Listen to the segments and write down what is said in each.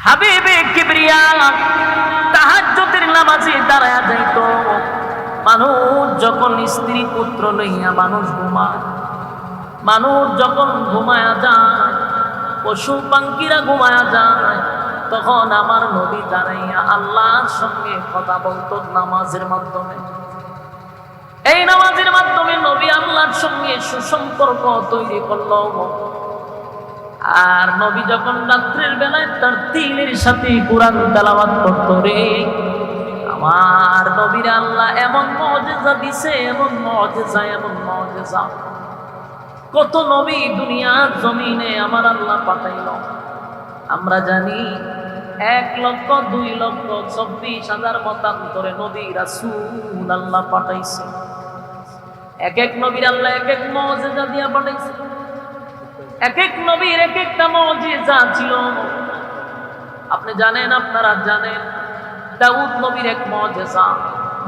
হাবিবে কিবরিয়া তাহাজ্জুদের নামাজে দাঁড়ায়া যাইতো। মানুষ যখন স্ত্রী পুত্র লইয়া মানুষ ঘুমায়, মানুষ যখন ঘুমায়া যায়, পশু পাখিরা ঘুমায়া যায়, তখন আমার নবী দাঁড়াইয়া আল্লাহর সঙ্গে কথা বলতো নামাজের মাধ্যমে। এই নামাজের মাধ্যমে নবী আল্লাহর সঙ্গে সুসম্পর্ক তৈরি করলো। আর নবী যখন রাত্রের বেলায় তার তিলের সাথে কুরআন তেলাওয়াত করতো রে, আমার নবীর আল্লাহ এমন মুজিজা দিছে, এমন মুজিজা, এমন মুজিজা। কত নবী দুনিয়ার জমিনে আমার আল্লাহ পাঠাইল। আমরা জানি 1,02,24,000 মতান্তরে নবী রাসূল আল্লাহ পাঠাইছে। এক এক নবীর আল্লাহ এক এক মুজিজা দিয়া পাঠাইছে। এক এক নবীর এক একটা মুজিজা ছিল। আপনি জানেন, আপনারা জানেন, দাউদ নবীর এক মুজিজা,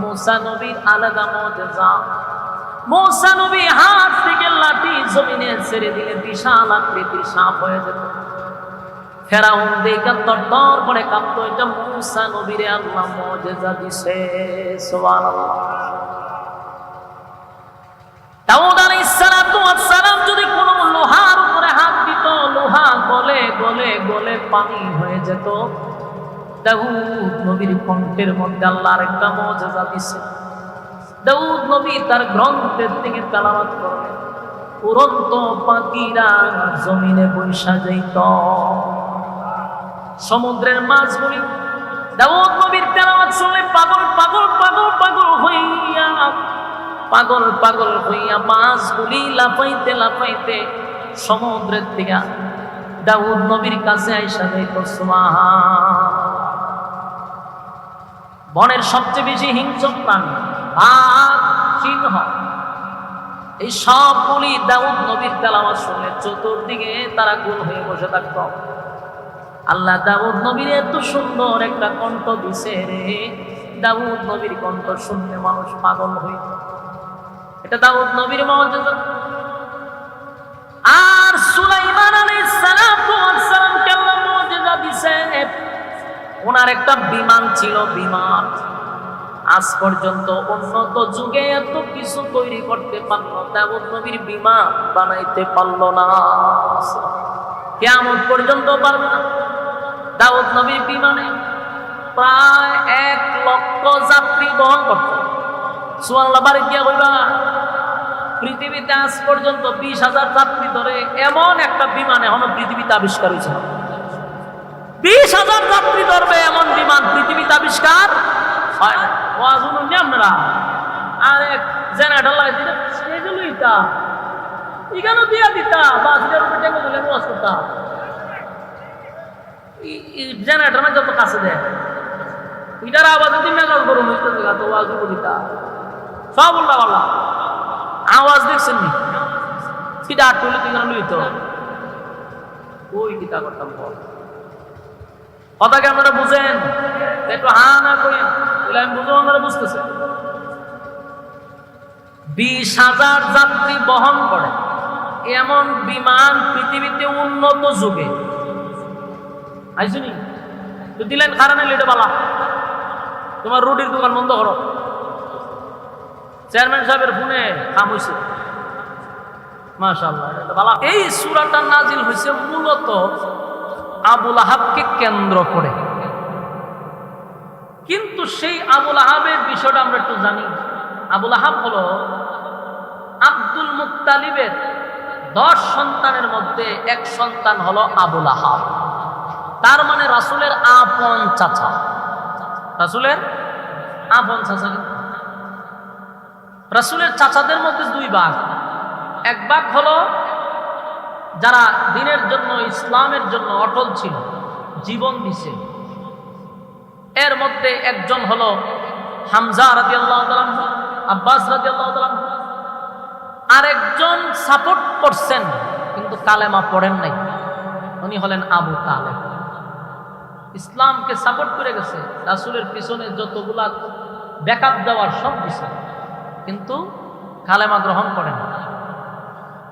মূসা নবীর আলাদা মুজিজা। মূসা নবী হাত থেকে লাঠি জমিনে ছেড়ে দিলে বিশাল আকৃতির সাপ হয়ে যেত। ফেরাউন দেখে তরতর করে কাঁপতো। এটা মূসা নবীরে আল্লাহ মুজিজা দিছে। সুবহানাল্লাহ। দাউদ আলাইহিস সালাতু ওয়াস সালাম যদি কোনো লোহার উপরে হাত দিত, লোহা গলে গলে গলে পানি হয়ে যেত। দাউদ নবীর কণ্ঠের মধ্যে আল্লাহ আরেকটা মুজিজা দিছে। দাউদ নবী তার গ্রন্থের থেকে তেলাওয়াত করলেন, উড়ন্ত পাখিরা জমিনে বৈশা যাইত। সমুদ্রের মাছগুলি দাউদ নবীর তেলাওয়াত শুনলে পাগল পাগল পাগল পাগল হইয়া, পাগল পাগল হইয়া মাছগুলি লাফাইতে লাফাইতে সমুদ্রের থেকে দাউদ নবীর কাছে আইসা যাইত। সুবহানাল্লাহ। বনের সবচেয়ে বেশি হিংস্র প্রাণী বাঘ, সিংহ, এই সবগুলি দাউদ নবীর তেলাওয়াত শুনলে চতুর্দিকে তারা গোল হয়ে বসে থাকত। আল্লাহ দাউদ নবীর এত সুন্দর একটা কণ্ঠ দিছে রে, দাউদ নবীর কণ্ঠ শুনলে মানুষ পাগল হইত। এটা দাউদ নবীর মুজিজা। আর সুলাইমান আলাইহিস সালাতু ওয়াস সালামকে আল্লাহ মুজিজা দিছে। ওনার একটা বিমান ছিল, বিমান। আজ পর্যন্ত উন্নত যুগে এত কিছু তৈরি করতে পারল, দাউদ নবীর বিমান বানাইতে পারল না। কিয়ামত পর্যন্ত পারবে না। দাউদ নবীর বিমানে প্রায় 1,00,000 যাত্রী বহন করত। সুবহানাল্লাহ। বাড়ি গিয়া কইবা, পৃথিবীতে আজ পর্যন্ত 20,000 যাত্রী ধরে এমন একটা বিমান এখনো পৃথিবীতে আবিষ্কার হয়েছে না। 20,000 যাত্রী ধরবে এমন বিমান পৃথিবীতে আবিষ্কার হয় না। ওয়াজ শুনুন আপনারা। আর এক জেনারেটর লাগাই দিলে স্টেজে লইতা, এখানেও দিয়া দিতা, বাসের উপরে টেঙ্গো দিলে ওয়াজ করতা। জেনারেটর না যত কাছে দেয়, এটার আওয়াজে তুমি মেজাজ গরম হইতে থাকা, তো ওয়াজ দিতা সব উল্টা পাল্লা আওয়াজ। দেখছেন নি সেটা আট করলে তুই লইত ওই কিতা করতাম। কথাকে আপনারা বুঝেন, একটু হা না করেন, আমি বুঝবো আপনারা বুঝতেছেন। 20,000 যাত্রী বহন করে এমন বিমান পৃথিবীতে উন্নত যুগে আইসুনি তো দিলেন কারণে লেটে বালা। তোমার রুটির দোকান বন্ধ করো। চেয়ারম্যান সাহেবের ফোনে কাম হয়েছে। মাশাআল্লাহ। এই সূরাটা নাজিল হয়েছে মূলত আবুল আহাবকে কেন্দ্র করে। কিন্তু সেই আবুল আহাবের বিষয়টা আমরা একটু জানি। আবুল আহাব হলো আব্দুল মুত্তালিবের 10 সন্তানের মধ্যে এক সন্তান হলো আবুল আহাব। তার মানে রাসূলের আপন চাচা, রাসূলের আপন চাচা। রাসূলের চাচাদের মধ্যে 2 ভাগ। এক ভাগ হলো যারা দ্বীনের জন্য, ইসলামের জন্য অটল ছিল, জীবন দিছে। এর মধ্যে একজন হলো হামজা রাদিয়াল্লাহু তাআলা, আব্বাস রাদিয়াল্লাহু তাআলা। আরেকজন সাপোর্ট করছেন কিন্তু কালেমা পড়েন নাই, উনি হলেন আবু তালেব। ইসলামকে সাপোর্ট করে গেছে, রাসূলের পিছনে যতগুলা ব্যাকআপ দেওয়ার সব দিছে, কিন্তু কালেমা গ্রহণ করেন।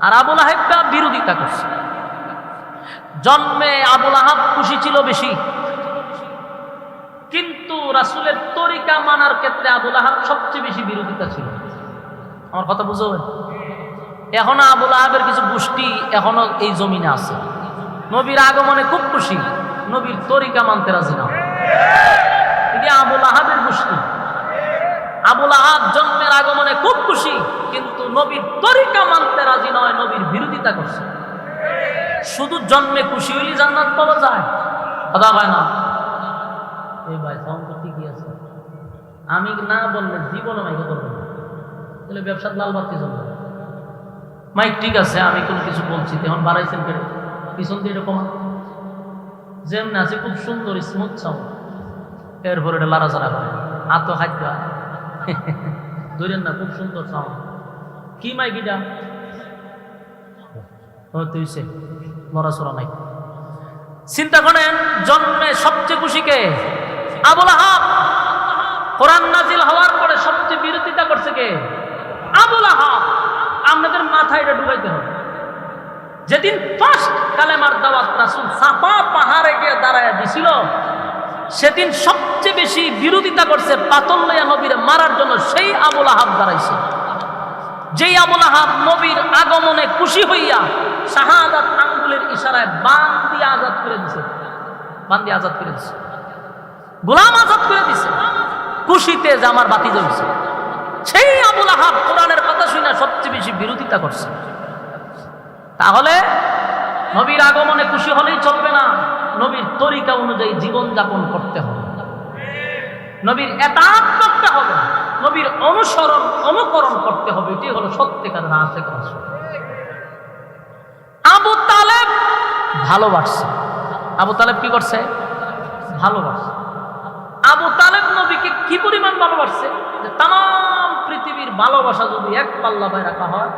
আর আবুল আহাবটা বিরোধিতা করছে। জন্মে আবুল আহাব খুশি ছিল বেশি, কিন্তু রাসূলের তরিকা মানার ক্ষেত্রে আবু লাহাব সবচেয়ে বেশি বিরোধিতা ছিল। আমার কথা বুঝবেন? এখনো আবু লাহাবের কিছু গোষ্ঠী এখনো এই জমিনে আছে, নবীর আগমনে খুব খুশি, নবীর তরিকা মানতে রাজি না। এটি আবু লাহাবের গোষ্ঠী। আবু লাহাব জন্মের আগমনে খুব খুশি, কিন্তু নবীর তরিকা মানতে রাজি নয়, নবীর বিরোধিতা করছে। শুধু জন্মে খুশি হইলে জান্নাত পাওয়া যায়? কথা হয় না। এই ভাই সাউন্ড ঠিকই আছে, আমি না বললে জীবনে মাইকে করবো না, তাহলে ব্যবসার লাল বাতি জ্বলবে। মাইক ঠিক আছে, আমি কোনো কিছু বলছি তখন বাড়াইছেন কেটে পিছন দিয়ে এরকম যেমন আছে, খুব সুন্দর স্মুথ সাউন্ড, এরপর এটা লাড়াচাড়া করে হাত খাদ্য ধরেন না, খুব সুন্দর সাউন্ড। কি মাইক এটা? তুইছে লড়াচড়া নাই। চিন্তা করেন, জন্মে সবচেয়ে খুশি কে? আবু লাহাব। কোরআন নাজিল হওয়ার পরে সবচেয়ে বিরোধিতা করছে কে? আবু লাহাব। আপনাদের মাথায় এটা ঢুকাইতে হবে। যেদিন ফার্স্ট কালেমার দাওয়াত রাসূল সাফা পাহাড়ে গিয়ে দাঁড়ায় দিছিল, সেদিন সবচেয়ে বেশি বিরোধিতা করছে পাতল লইয়া নবীর মারার জন্য সেই আবু লাহাব দাঁড়াইছে। যেই আবু লাহাব নবীর আগমনে খুশি হইয়া শাহাদাত আঙ্গুলের ইশারায় বান দিয়ে আজাদ করে দিছে, বান দিয়ে আজাদ করে দিছে, গোলাম আজাদ করে দিছে, খুশিতে যে আমার বাতি জ্বলছে। সেই আবু লাহাব কোরআনের কথা শুনে সবচেয়ে বেশি বিরোধিতা করছে। তাহলে নবীর আগমনে খুশি হলেই চলবে না, নবীর তরিকা অনুযায়ী জীবন যাপন করতে হবে, নবীর এতাত করতে হবে, নবীর অনুকরণ করতে হবে। এটি হলো সত্যিকারের আশিক রাসূল। আবু তালেব ভালোবাসছে। আবু তালেব কি করছে? ভালোবাসছে। আবু তালেব নবীকে কি পরিমাণ ভালোবাসছে যে তাম পৃথিবীর ভালোবাসা যদি এক পাল্লায় রাখা হয়,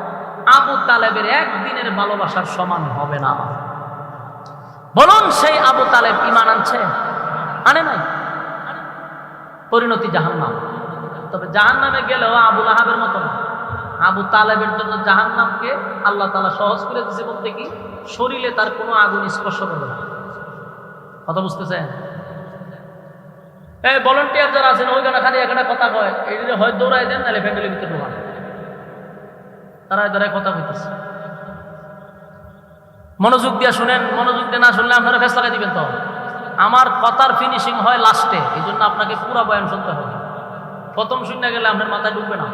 আবু তালেবের একদিনের ভালোবাসার সমান হবে না। বলুন, সেই আবু তালেব ঈমান আনছে? আনে নাই। পরিণতি জাহান্নাম। তবে জাহান্নামে গেলেও আবু লাহাবের মতো না। আবু তালেবের জন্য জাহান্নামকে আল্লাহ তাআলা সহজ করে দিয়েছে বলতে কি, শরীরে তার কোনো আগুন স্পর্শ করবে না। কথা বুঝতেছেন? এই ভলান্টিয়ার যারা আছেন ওইখানে খালি এখানে কথা কয়, এই হয় দৌড়াই দেন, নাহলে ফ্যান্ডেলের ভিতরে ঢোকান, তারা দ্বারাই কথা কইতেছে। মনোযোগ দিয়ে শুনেন, মনোযোগ দিয়ে না শুনলে আপনারা ফেস লাগাই দিবেন। তো আমার কথার ফিনিশিং হয় লাস্টে, এই জন্য আপনাকে পুরা বয়ান শুনতে হবে। প্রথম শুনে গেলে আপনার মাথায় ঢুকবে না।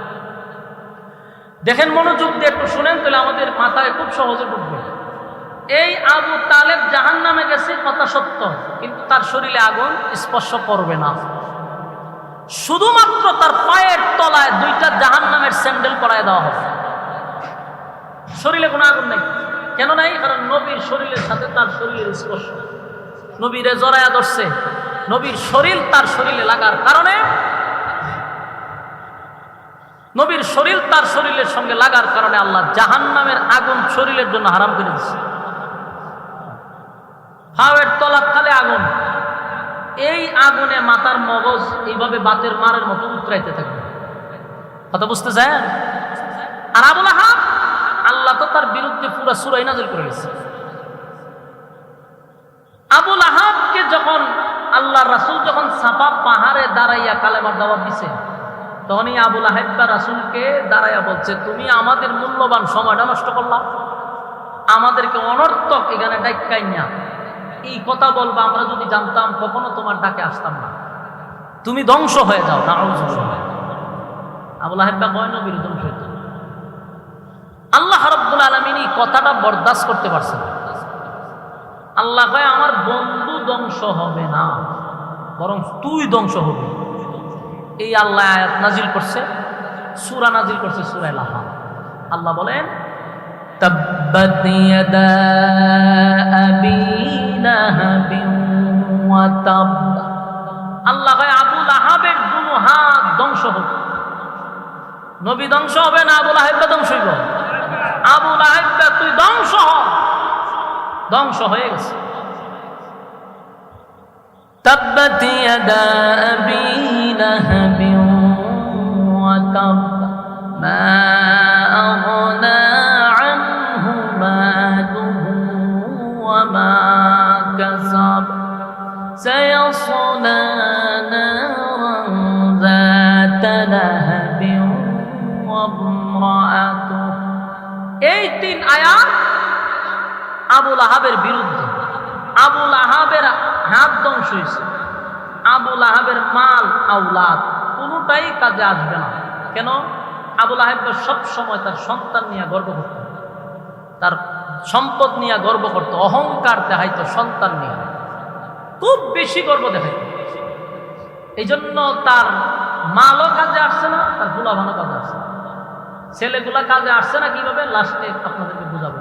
দেখেন, মনোযোগ দিয়ে একটু শুনেন, তাহলে আমাদের মাথায় খুব সহজে ঢুকবে। এই আবু তালেব জাহান্নামে গেছে, কথা সত্য, কিন্তু তার শরীরে আগুন স্পর্শ করবে না। শুধুমাত্র তার পায়ের তলায় দুইটা জাহান্নামের স্যান্ডেল পরায় দেওয়া হবে। শরীরে কোনো আগুন নেই। কেন নাই? কারণ নবীর শরীরের সাথে তার শরীরের স্পর্শ, নবীরে জড়ায়া ধরছে। নবীর শরীর তার শরীরে লাগার কারণে, নবীর শরীর তার শরীরের সঙ্গে লাগার কারণে আল্লাহ জাহান্নামের আগুন শরীরের জন্য হারাম করে দিচ্ছে। হাওয়ের তলাকালে আগুন, এই আগুনে মাথার মগজ এইভাবে বাতের মারের মতো উতরাইতে থাকবে। কথা বুঝতে চান? আর আবু লাহাব, আল্লাহ তো তার বিরুদ্ধে পুরা সূরা নাযিল করে গেছে। আবু লাহাবকে যখন আল্লাহর রাসূল যখন সাফা পাহাড়ে দাঁড়াইয়া কালেমার দাওয়াত দিছে, তখনই আবু লাহাব রাসূলকে দাঁড়াইয়া বলছে, তুমি আমাদের মূল্যবান সময়টা নষ্ট করলা, আমাদেরকে অনর্থক এখানে ডাইক্কাই না। এই কথা বলবা, আমরা যদি জানতাম কখনো তোমার ডাকে আসতাম না, তুমি ধ্বংস হয়ে যাও। নাউযুবিল্লাহ। আবু লাহাব কয় নবীর ধ্বংস হইত। আল্লাহ রাব্বুল আলামিন এই কথাটা বরদাস্ত করতে পারছেন। আল্লাহ কয়, আমার বন্ধু ধ্বংস হবে না, বরং তুই ধ্বংস হবি। এই আল্লাহ আয়াত নাজিল করছে, সূরা নাজিল করছে সূরা লাহাব। আল্লাহ বলেন, তাব্বাত ইয়াদা আবি লাহাবিন ওয়া তাব। আল্লাহ কয়, আবু লাহাবের দুনো হাত ধ্বংস হোক। নবী ধ্বংস হবে না, আবু লাহাব ধ্বংস হইব। আবু লাহাব তুই ধ্বংস হ। ধ্বংস হয়ে গেছে। তাব্বাত ইয়াদা আবি লাহাবিন ওয়া তাব মা আগনা আনহু মালুহু ওয়া মা কাসাব সায়াসলা نارا ذات لهب وامرأته। এই তিন আয়াত আবু লাহাবের বিরুদ্ধে। আবু লাহাবের হাত ধ্বংস হয়েছে, আবু লাহাবের মাল আওলাদ কোনোটাই কাজে আসবে না। কেন? আবু লাহাব সব সময় তার সন্তান নিয়ে গর্ব করত, তার সম্পদ নিয়ে গর্ব করত, অহংকার দেখাইতো, সন্তান নিয়ে খুব বেশি গর্ব দেখাইত। এই জন্য তার মালও কাজে আসছে না, তার পোলাপানও কাজে আসছে না। ছেলেগুলা কাজে আসছে না কিভাবে, লাস্টে আপনাদেরকে বুঝাবো।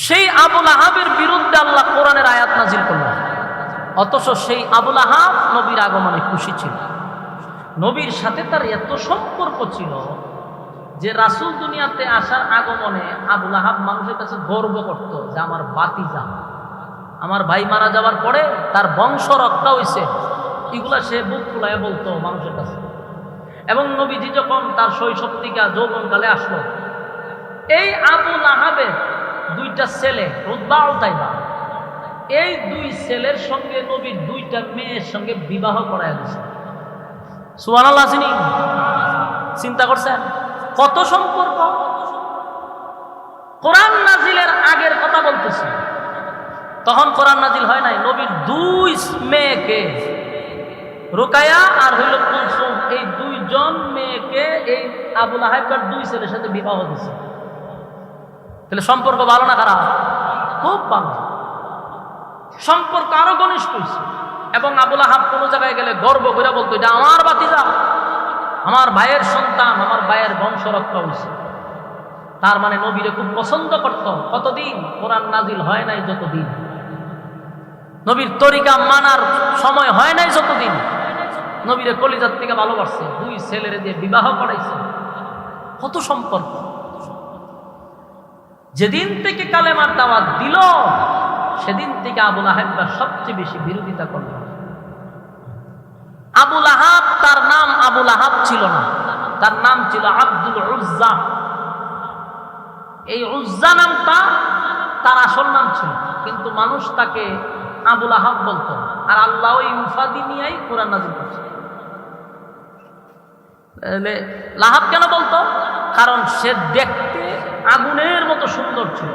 সেই আবু লাহাবের বিরুদ্ধে আল্লাহ কোরআনের আয়াত নাজিল করলেন। অথচ সেই আবু লাহাব নবীর আগমনে খুশি ছিল, নবীর সাথে তার এত সম্পর্ক ছিল যে রাসূল দুনিয়াতে আসার আগমনে আবু লাহাব মানুষের কাছে গর্ব করত যে আমার ভাতিজা, আমার ভাই মারা যাওয়ার পরে তার বংশ রক্ষা হয়েছে, এগুলা সে বুক ফুলায় বলতো মানুষের কাছে। এবং নবীজি যখন তার শৈশব থেকে যৌবনকালে আসলো, এই আবু লাহাবের দুইটা ছেলে উতবা ও তাইবা, এই দুই ছেলের সঙ্গে নবীর দুইটা মেয়ের সঙ্গে বিবাহ করায় দিয়েছে। সুবহানাল্লাহ। চিন্তা করছেন কত সম্পর্ক। কোরআন নাজিলের আগের কথা বলতেছি, তখন কোরআন নাজিল হয় নাই। নবীর দুই মেয়েকে, রুকায়া আর হইল কুলসুম, এই দুইজন মেয়েকে এই আবু লাহাবের দুই ছেলের সাথে বিবাহ দিয়েছে। তাহলে সম্পর্ক ভালো না খারাপ? খুব ভালো, সম্পর্ক আরো ঘনিষ্ঠ হয়েছে। এবং আবু লাহাব কোনো জায়গায় গেলে গর্ব করে বলতো, এটা আমার ভাতিজা, আমার ভাইয়ের সন্তান, আমার ভাইয়ের বংশ রক্ষা হয়েছে। তার মানে নবীরে খুব পছন্দ করত। কতদিন? কোরআন নাজিল হয় নাই যতদিন, নবীর তরিকা মানার সময় হয় নাই যতদিন, নবীরে কলিজার থেকে ভালোবাসছে, দুই ছেলের দিয়ে বিবাহ করাইছে। কত সম্পর্ক। যেদিন থেকে কালেমার দাওয়াত দিল সেদিন থেকে আবু লাহাব সবচেয়ে বেশি বিরোধিতা করল। আবু লাহাব, তার নাম আবু লাহাব ছিল না, তার নাম ছিল আব্দুল উজ্জা। এই উজ্জা নামটা তার আসল নাম ছিল, কিন্তু মানুষ তাকে আবু লাহাব বলতো। আর আল্লাহ ওই উপাধি নিয়েই কোরআন নাযিল করছে। লাহাব কেন বলতো? কারণ সে দেখতে আগুনের মতো সুন্দর ছিল।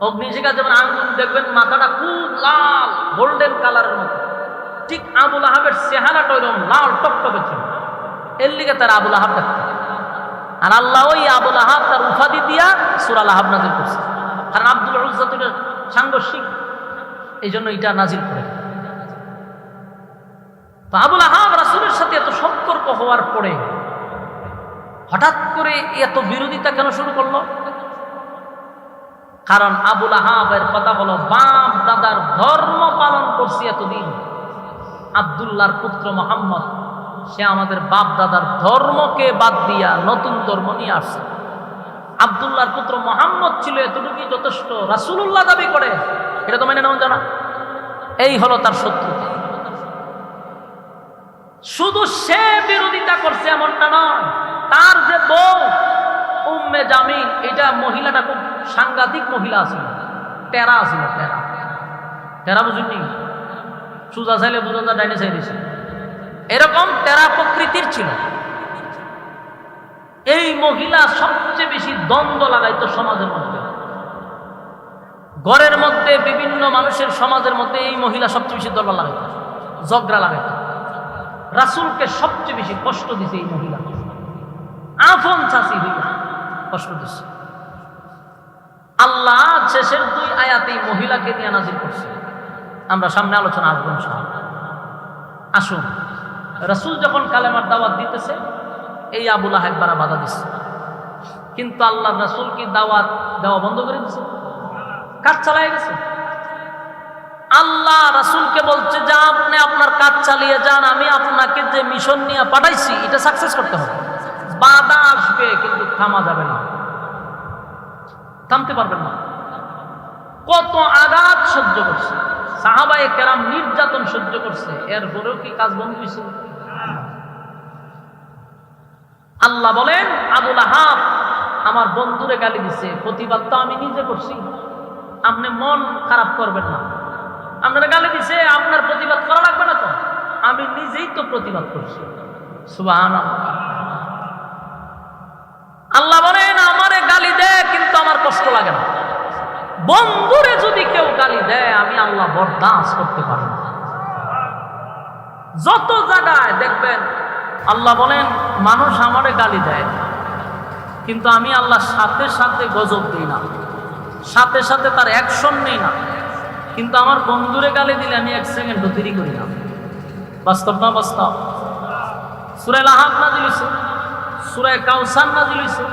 অগ্নিশিখা যেমন আগুন দেখবেন, মাথাটা খুব লাল গোল্ডেন কালারের মতো, ঠিক আবু লাহাবের চেহারাটা ওইরকম লাল টকটকে ছিল। এর লিগে তার আবু লাহাব দেখত। আর আল্লাহ ওই আবু লাহাব তার উপাধি দিয়া সূরা লাহাব নাজিল করছে। কারণ আব্দুল উজ্জা তো সাংঘর্ষিক, এই জন্য এটা নাজিল করে। তো আবু লাহাব রাসূলের সাথে এত সম্পর্ক হওয়ার পরে হঠাৎ করে এত বিরোধিতা কেন শুরু করলো? কারণ আবু লাহাবের কথা হলো, বাপ দাদার ধর্ম পালন করছি এতদিন, আব্দুল্লাহর পুত্র মুহাম্মদ, সে আমাদের বাপ দাদার ধর্মকে বাদ দিয়া নতুন ধর্ম নিয়ে আসছে। আব্দুল্লাহর পুত্র মুহাম্মদ ছিল এতটুকুই যথেষ্ট, রাসূলুল্লাহ দাবি করে, এটা তো মেনে নেওয়া যায় না। এই হলো তার শত্রুতা। শুধু সে বিরোধিতা করছে এমনটা নয়, তার যে বউ উম্মে জামিল, এটা মহিলাটা খুব সাংঘাতিক মহিলা ছিল, টেরা ছিল। টেরা বুঝুননি? সুজা চাইলে বুঝুন না, ডাইনে চাইলেছে, এরকম টেরা প্রকৃতির ছিল। এই মহিলা সবচেয়ে বেশি দ্বন্দ্ব লাগাইতো সমাজের মধ্যে, ঘরের মধ্যে, বিভিন্ন মানুষের সমাজের মধ্যে এই মহিলা সবচেয়ে বেশি দ্বন্দ্ব লাগাইত, ঝগড়া লাগাইত। রাসূলকে সবচেয়ে বেশি কষ্ট দিছে এই মহিলা, আফন চাচি হইয়া কষ্ট দিচ্ছে। আল্লাহ শেষের দুই আয়াতে এই মহিলাকে নিয়ে নাজিল করছে। আমরা সামনে আলোচনা আসবো ইনশাআল্লাহ। আসুন, রাসূল যখন কালেমার দাওয়াত দিতেছে, এই আবু লাহাব বাধা দিচ্ছে। কিন্তু আল্লাহ রাসূল কি দাওয়াত দেওয়া বন্ধ করে দিচ্ছে? কাজ চালায় গেছে। আল্লাহ রাসূলকে বলছে যে আপনি আপনার কাজ চালিয়ে যান, আমি আপনাকে যে মিশন নিয়ে পাঠাইছি এটা সাকসেস করতে হবে। বাধা আসবে কিন্তু থামা যাবে না, থামতে পারবেন না। কত আঘাত সহ্য করছে সাহাবায়ে কেরাম, নির্যাতন সহ্য করছে, এরপরেও কি কাজ বন্ধ হয়েছে? আল্লাহ বলেন, আবু লাহাব আমার বন্ধুরে গালি দিছে, প্রতিবাদ তো আমি নিজে করছি, আপনি মন খারাপ করবেন না। আপনারা গালি দিছে, আপনার প্রতিবাদ করা লাগবে না তো, আমি নিজেই তো প্রতিবাদ করছি। সুবহানাল্লাহ। আল্লাহ বলেন আমারে গালি দেয় কিন্তু আমার কষ্ট লাগে না। বন্ধুরে যদি কেউ গালি দেয় আমি আল্লাহ বরদাস্ত করতে পারি না। যত জায়গায় দেখবেন আল্লাহ বলেন মানুষ আমারে গালি দেয় কিন্তু আমি আল্লাহ সাথে সাথে গজব দিই না, সাথে সাথে তার অ্যাকশন নেই না। কিন্তু আমার বন্ধুরে গালি দিলে আমি 1 সেকেন্ডও দেরি করি না। বাস্তব না বাস্তব? সূরা লাহাব নাযিল হইছে, সূরা কাউসার নাযিল হইছে,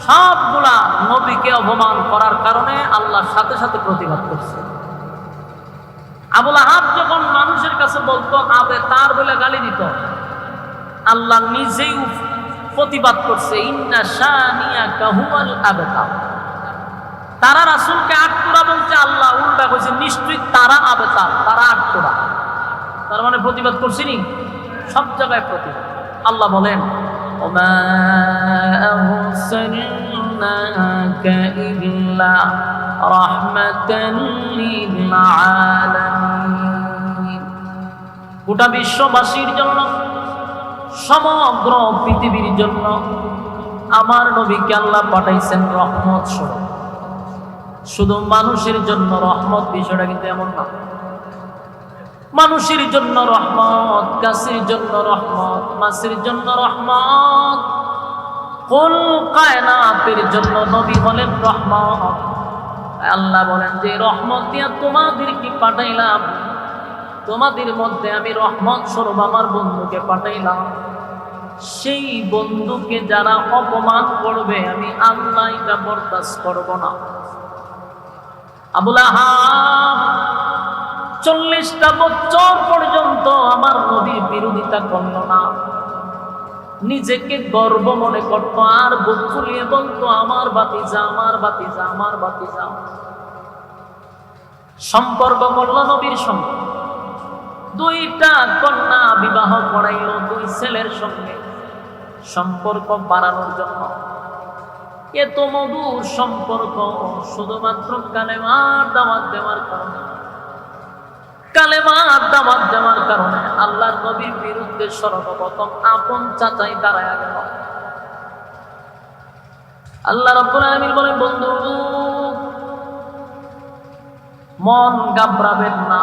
সবগুলা নবীকে অপমান করার কারণে আল্লাহ সাথে সাথে প্রতিবাদ করছে। আবু লাহাব যখন মানুষের কাছে বলতো আবে তার বলে গালি দিত, আল্লাহ নিজেই প্রতিবাদ করছে, ইন্না শানিয়াকা হুয়াল আবতার। তারা রাসূলকে আটকুরা বলছে, আল্লাহ উল্টা কইছে নিশ্চয়ই তারা আবতার, তারা আটকুরা। তার মানে প্রতিবাদ করছিনি, সব জায়গায় প্রতিবাদ। আল্লাহ বলেন ওমা আরসালনাকা ইল্লা রাহমাতাল লিল আলামিন। গোটা বিশ্ববাসীর জন্য, সমগ্র পৃথিবীর জন্য আমার নবীকে আল্লাহ পাঠাইছেন রহমত স্বরূপ। শুধু মানুষের জন্য রহমত, বিষয়টা কিন্তু এমন না। মানুষের জন্য রহমত, গাছের জন্য রহমত, মাছের জন্য রহমত, কুল কায়নাতের জন্য নবী হলেন রহমত। আল্লাহ বলেন যে রহমত দিয়া তোমাদেরকে পাঠাইলাম, তোমাদের মধ্যে আমি রহমত স্বরূপ আমার বন্ধুকে পাঠাইলাম। সেই বন্ধুকে যারা অপমান করবে আমি আল্লাহ এটা বরদাস্ত করব না। আবু লাহাব 40টা বছর পর্যন্ত আমার নবীর বিরোধিতা করল না। নিজেকে গর্ব মনে করত আর বুক ফুলিয়ে বলতো আমার ভাতিজা, আমার ভাতিজা, আমার ভাতিজা। সম্পর্ক করল নবীর সঙ্গে, 2টা কন্যা বিবাহ করাইল 2 ছেলের সঙ্গে সম্পর্ক বাড়ানোর জন্য। এত মধুর সম্পর্ক শুধুমাত্র কালেমার দাওয়াত দেওয়ার কারণে, কালেমার দাওয়াত দেওয়ার কারণে আল্লাহর নবীর বিরুদ্ধে সর্বপ্রথম আপন চাচাই দাঁড়ায়া গেল। আল্লাহ রাব্বুল আলামিন বলেন বন্ধু মন ঘাবড়াবেন না,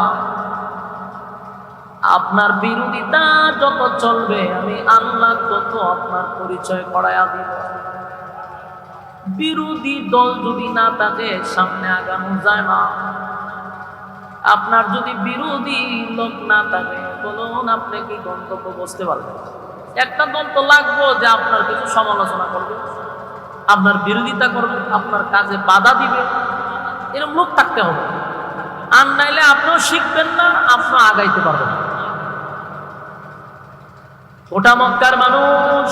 আপনার বিরোধিতা যত চলবে আমি আল্লাহ তত আপনার পরিচয় করায়া দিব। বিরোধী দল যদি না থাকে সামনে আগানো যায় না। আপনার যদি বিরোধী লোক না থাকে বলুন আপনি কি গন্তব্য বুঝতে পারবেন? একটা দল তো লাগবো যে আপনার কিছু সমালোচনা করবে, আপনার বিরোধিতা করবে, আপনার কাজে বাধা দিবে, এরকম লোক থাকতে হবে। আর নাইলে আপনিও শিখবেন না, আপনিও আগাইতে পারবেন না। গোটা মক্কার মানুষ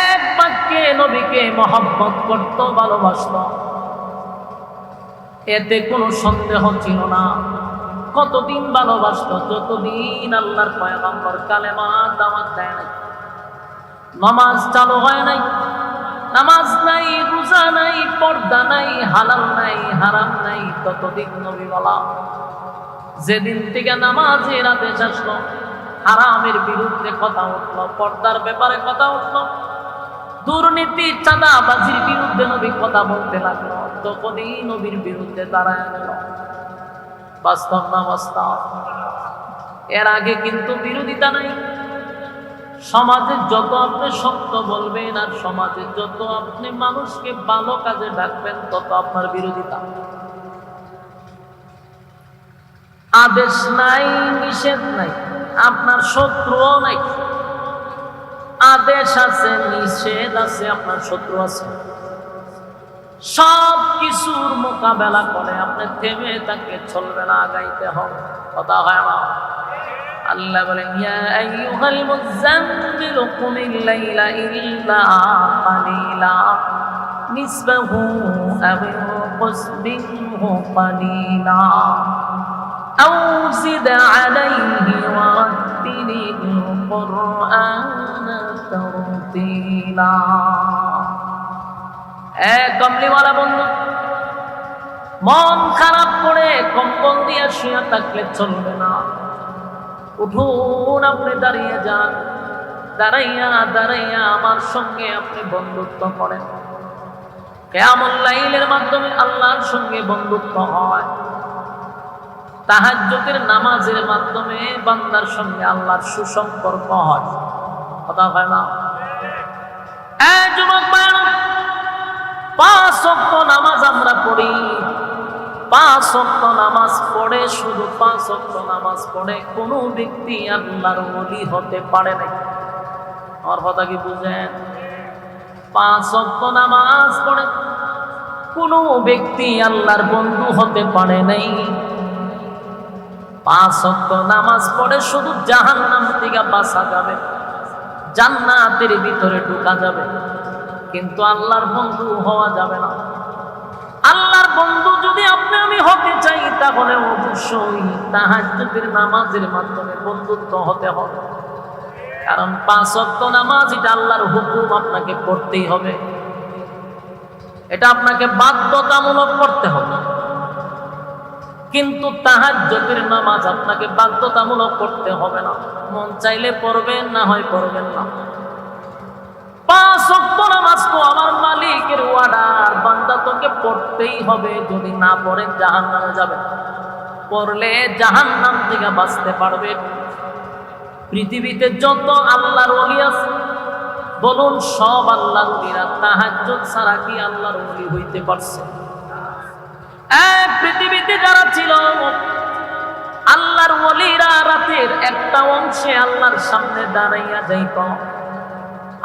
এক বাক্যে নবীকে মহব্বত করত, ভালোবাসত, এতে কোনো সন্দেহ ছিল না। কতদিন ভালোবাসত? যতদিন আল্লাহর পয়গম্বর কালেমার দাওয়াত দেয় নাই, নামাজ চালু হয় নাই, নামাজ নাই, রোজা নাই, পর্দা নাই, হালাল নাই, হারাম নাই, ততদিন নবী বলা। যেদিন থেকে নামাজের আদেশ আসলো, হারামের বিরুদ্ধে কথা উঠলো, পর্দার ব্যাপারে কথা উঠলো, দুর্নীতি চাঁদাবাজির বিরুদ্ধে নবী কথা বলতে লাগলো, তখনই নবীর বিরুদ্ধে দাঁড়ায় গেল। বাস্তব না বাস্তব? এর আগে কিন্তু বিরোধিতা নাই। সমাজে যত আপনি সত্য বলবেন আর সমাজে যত আপনি মানুষকে ভালো কাজে ডাকবেন তত আপনার বিরোধিতা। আদেশ নাই, নিষেধ নাই, আপনার শত্রুও নাই। আদেশ আছে, নিষেধ আছে, আপনার শত্রু আছে। সব কিছুর মোকাবেলা করে আপনি থেমে তাকে চলবে না, আগাইতে হবে। কথা হয় না? আল্লাহ বলেন ইয়া আইয়ুহাল মুযাম্মিল কুমিল লাইলা ইল্লা কালিলা নিসবাহু আও ইনকুস মিনহু কালিলা আও জিদ আলাইহি ওয়া রাত্তিলিল কুরআনা তারতিলা। কমলিওয়ালা বন্ধু, মন খারাপ করে কম্বল দিয়ে শুয়ে থাকলে চলবে না। উঠুন, আপনি দাঁড়িয়ে যান। দাঁড়াইয়া দাঁড়াইয়া আমার সঙ্গে আপনি বন্ধুত্ব করেন। কিয়ামুল লাইলের মাধ্যমে আল্লাহর সঙ্গে বন্ধুত্ব হয়। তাহাজ্জুদের নামাজের মাধ্যমে বান্দার সঙ্গে আল্লাহর সুসম্পর্ক হয়। কথা হয় না? এই যুবক ভাইরা, 5 ওয়াক্ত নামাজ আমরা পড়ি। 5 ওয়াক্ত নামাজ পড়ে, শুধু 5 ওয়াক্ত নামাজ পড়ে কোনো ব্যক্তি আল্লাহর ওলি হতে পারে না। আমার কথা কি বুঝেন? 5 ওয়াক্ত নামাজ পড়ে কোনো ব্যক্তি আল্লাহর বন্ধু হতে পারে নাই। 5 ওয়াক্ত নামাজ পড়ে শুধু জাহান্নাম থেকে বাঁচা যাবে, জান্নাতের ভিতরে ঢোকা যাবে, কিন্তু আল্লাহর বন্ধু হওয়া যাবে না। আল্লাহর বন্ধু যদি আপনি আমি হতে চাই, তাহলে অবশ্যই তাহাজ্জুদের নামাজের মাধ্যমে বন্ধুত্ব হতে হবে। কারণ 5 ওয়াক্ত নামাজ এটা আল্লাহর হুকুম, আপনাকে পড়তেই হবে। এটা আপনাকে বাধ্যতামূলক করতে হবে। কিন্তু তাহাজ্জুদের নামাজ আপনাকে বাধ্যতামূলক করতে হবে না। মন চাইলে পড়বেন, না হয় পড়বেন না। 5 ওয়াক্ত নামাজ তো আমার মালিকের ওয়ার্ডার, বান্দা তোকে পড়তেই হবে। যদি না পড়েন জাহান্নামে যাবেন। পড়লে জাহান্নাম থেকে বাঁচতে পারবেন। পৃথিবীতে যত আল্লাহর ওলি আছে বলুন, সব আল্লাহর ওলিরা তাহাজ্জুদ ছাড়া কি আল্লাহর ওলি হইতে পারছে? পৃথিবীতে যারা ছিল আল্লাহর ওলিরা রাতের একটা অংশে আল্লাহর সামনে দাঁড়াইয়া যাইত,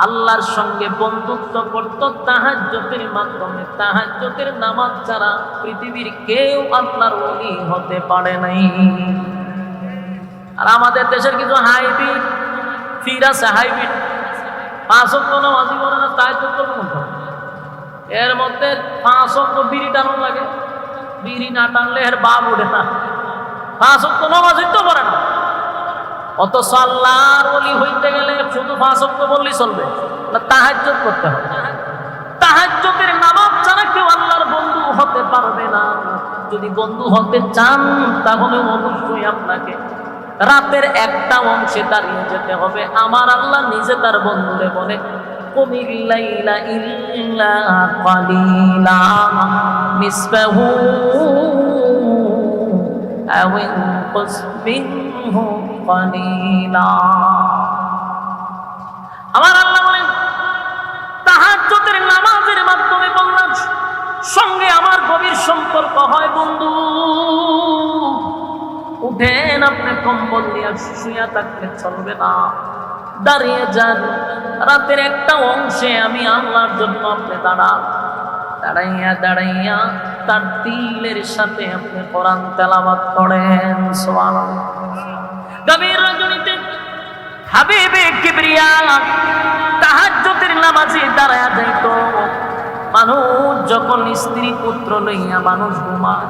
আল্লাহর সঙ্গে বন্ধুত্ব করত তাহাজ্জুদের মাধ্যমে। তাহাজ্জুদের নামাজ ছাড়া পৃথিবীর কেউ আল্লাহর ওলি হতে পারে নাই। আর আমাদের দেশের কিছু হাইব্রিড ফির আছে, হাইব্রিড 5 ওয়াক্ত নামাজই করে না, তাহাজ্জুদ করবে না। এর মধ্যে 5 ওয়াক্ত বিড়ি টানো লাগে, বিড়ি না টানলে এর বাপ ওঠে না। 5 ওয়াক্ত নামাজই তো করে না। অথচ আল্লাহর ওলি হইতে গেলে শুধু 5 ওয়াক্ত বললেই চলবে না, তাহাজ্জুদ করতে হবে। তাহাজ্জুদের নামাজ ছাড়া কেউ আল্লাহর বন্ধু হতে পারবে না। যদি বন্ধু হতে চান তাহলে অবশ্যই আপনাকে রাতের একটা অংশে দাঁড়িয়ে যেতে হবে। আমার আল্লাহ নিজে তার বন্ধুরে বলে, কুমিল লাইলা ইল্লা কালিলা নিসফাহু আও ইনকুস মিনহু কালিলা। আমার আল্লাহ বলেন, তাহাজ্জুদের নামাজের মাধ্যমে বন্দার সঙ্গে আমার গভীর সম্পর্ক হয়। বন্ধু উঠেন, আপনি কম্বল নিয়ে শুয়ে থাকলে চলবে না, দাঁড়িয়ে যান। রাতের একটা অংশে আমি আল্লাহর জন্য আপনি দাঁড়ান। দাঁড়াইয়া দাঁড়াইয়া তার দিলের সাথে আপনি কোরআন তেলাওয়াত করেন। সুবহানাল্লাহ। গভীর রজনীতে হাবিবে কিবরিয়া তাহাজ্জুদের নামাজে দাঁড়ায়া যাইত। মানুষ যখন স্ত্রী পুত্র লইয়া মানুষ ঘুমায়,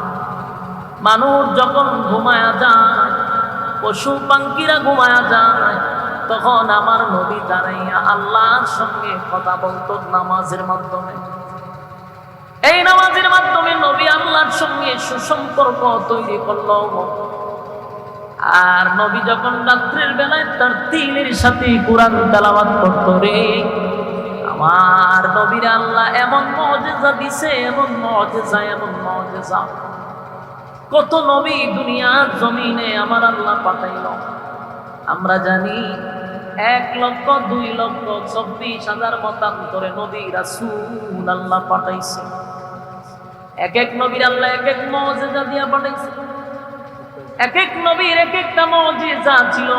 মানুষ যখন ঘুমায়া যায়, পশু পাখিরা ঘুমায়া যায়, তখন আমার নবী দাঁড়াইয়া আল্লাহর সঙ্গে কথা বলতো নামাজের মাধ্যমে। এই নামাজের মাধ্যমে নবী আল্লাহর সঙ্গে সুসম্পর্ক তৈরি করল। আর নবী যখন রাত্রের বেলায় তার দিলের সাথে কোরআন তেলাওয়াত করত, রে আমার নবীর আল্লাহ এমন মুজিজা দিছে, এমন মুজিজা, এমন মুজিজা। কত নবী দুনিয়ার জমিনে আমার আল্লাহ পাঠাইল। আমরা জানি 1,02,24,000 মতান্তরে নবী রাসূল আল্লাহ পাঠাইছে। এক এক নবীর আল্লাহ এক এক মুজিজা দিয়া পাঠাইছে। এক এক নবীর এক একটা মুজিজা ছিল।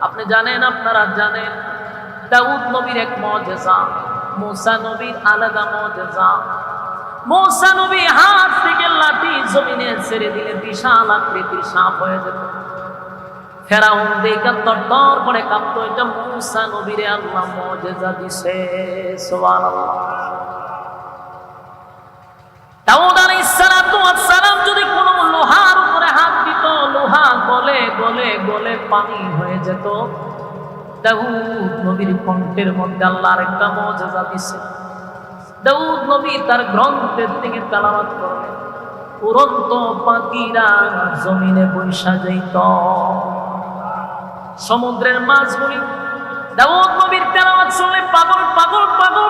আপনি জানেন, আপনারা জানেন, দাউদ নবীর এক মুজিজা, মূসা নবীর আলাদা মুজিজা। মূসা নবী হাত থেকে লাঠি জমিনে ছেড়ে দিলে বিশাল আকৃতির সাপ হয়ে যেত। ফেরাউন দেখে তরতর করে কাঁপত। এটা মূসা নবীরে আল্লাহ মুজিজা দিছে। সুবহানাল্লাহ। দাউদ আলাইহিস সালাতু ওয়াস সালাম যদি কোনো লোহার উপরে হাত দিত, লোহা গলে গলে গলে পানি হয়ে যেত। দাউদ নবীর কণ্ঠের মধ্যে আল্লাহ আরেকটা মুজিজা দিছে। দাউদ নবী তার গ্রন্থের থেকে তেলাওয়াত করলেন। উড়ন্ত পাখিরা জমিনে বৈশা যাইত। সমুদ্রের মাছগুলি দাউদ নবীর তেলাওয়াত শুনলে পাগল পাগল পাগল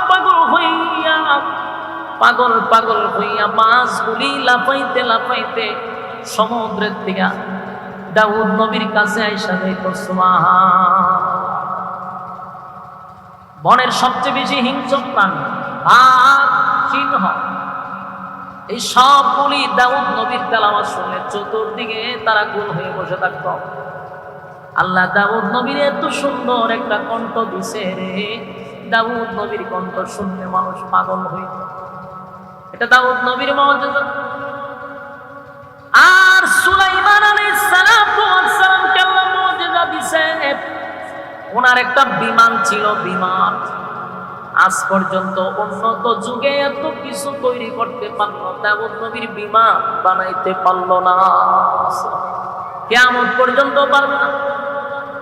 পাগল হইয়া মাছগুলি লাফাইতে লাফাইতে সমুদ্রের দিকে দাউদ নবীর কাছে আইসা যাইত। সুবহান। বনের সবচেয়ে বেশি হিংস্র প্রাণী বাঘ, সিংহ, এই সবগুলি দাউদ নবীর তেলাওয়াত শুনলে চতুর্দিকে তারা গোল হয়ে বসে থাকত। আল্লাহ দাউদ নবীর এত সুন্দর একটা কণ্ঠ দিছে রে, দাউদ নবীর কণ্ঠ শুনলে মানুষ পাগল হইত। এটা দাউদ নবীর মুজিজা। আর সুলাইমান আলাইহিস সালামকে আল্লাহ মুজিজা দিছে, ওনার একটা বিমান ছিল। বিমান আজ পর্যন্ত উন্নত যুগে এত কিছু তৈরি করতে পারল, দাউদ নবীর বিমান বানাইতে পারল না, কিয়ামত পর্যন্ত পারবে না।